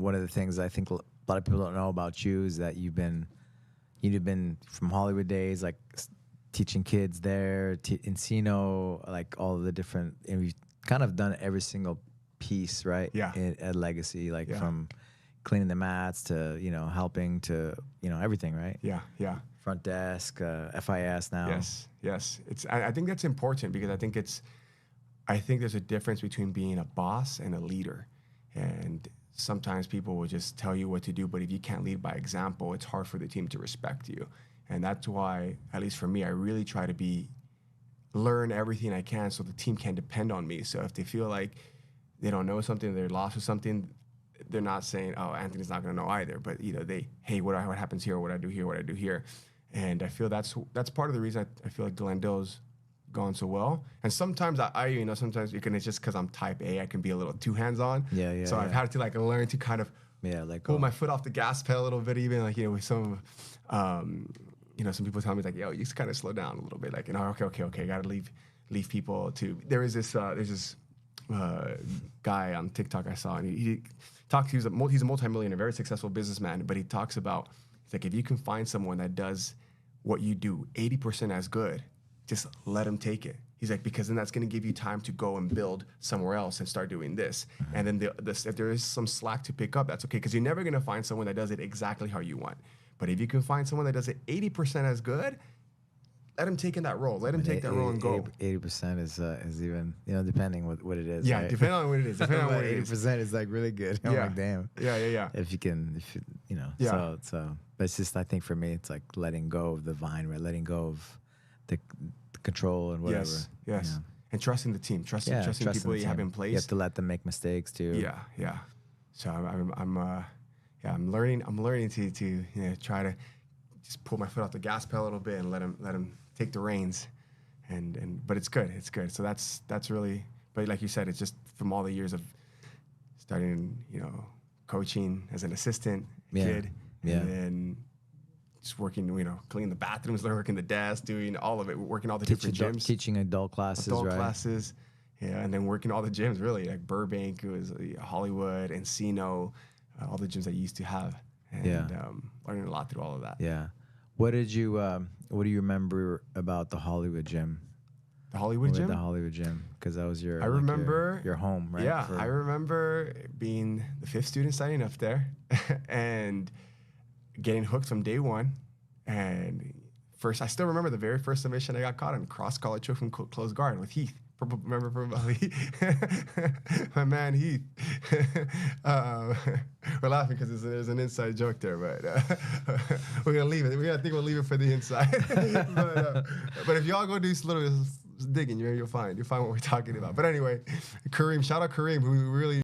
one of the things I think a lot of people don't know about you is that you've been from Hollywood days, like teaching kids there, Encino, like all of the different, and you've kind of done every single piece, right? Yeah. At Legacy, like from cleaning the mats to, helping to, everything, right? Yeah, yeah. Front desk, FIS now. Yes. I think that's important because I think there's a difference between being a boss and a leader. And sometimes people will just tell you what to do, but if you can't lead by example, it's hard for the team to respect you. And that's why, at least for me, I really try to learn everything I can so the team can depend on me. So if they feel like they don't know something, they're lost with something, they're not saying, oh, Anthony's not going to know either. But, hey, what happens here, what I do here. And I feel that's part of the reason I feel like Glendale's gone so well. And sometimes sometimes it's just because I'm type A, I can be a little too hands-on. So I've had to learn to kind of pull my foot off the gas pedal a little bit, even with some some people tell me like, yo, you just kind of slow down a little bit. Like, okay, gotta leave people to. There's this guy on TikTok I saw, and he talks. He's a multimillionaire, very successful businessman, but he talks about, it's like, if you can find someone that does what you do 80% as good, just let him take it. He's like, because then that's going to give you time to go and build somewhere else and start doing this. And then if there is some slack to pick up, that's okay, because you're never going to find someone that does it exactly how you want. But if you can find someone that does it 80% as good, let him take in that role. Let him take that role and go. 80% is even, depending what it is. Yeah, right? depending on what it is. 80% is like really good. I'm like, damn. Yeah. If you, Yeah. So, but it's just, I think for me, it's like letting go of the vine, right? Letting go of the control and whatever. Yes. And trusting the team, trusting the people you have in place. You have to let them make mistakes too. Yeah. So I'm learning to try to just pull my foot off the gas pedal a little bit and let him take the reins, but it's good. So that's really, but like you said, it's just from all the years of starting, coaching as an assistant kid, and then just working, cleaning the bathrooms, working the desk, doing all of it, working all the different gyms, teaching adult classes, classes, and then working all the gyms, really, like Burbank, it was Hollywood, Encino, all the gyms I used to have, and learning a lot through all of that. Yeah. What do you remember about the Hollywood gym? The Hollywood gym? The Hollywood gym, because that was your your home, right? Yeah, I remember being the 5th student signing up there and getting hooked from day one. And I still remember the very first submission I got caught in, cross collar choke from close guard with Heath. Remember my man Heath. We're laughing because there's an inside joke there, but we're gonna leave it. I think we'll leave it for the inside. but if y'all go do a little digging, you'll find what we're talking about. But anyway, Kareem, shout out Kareem, who really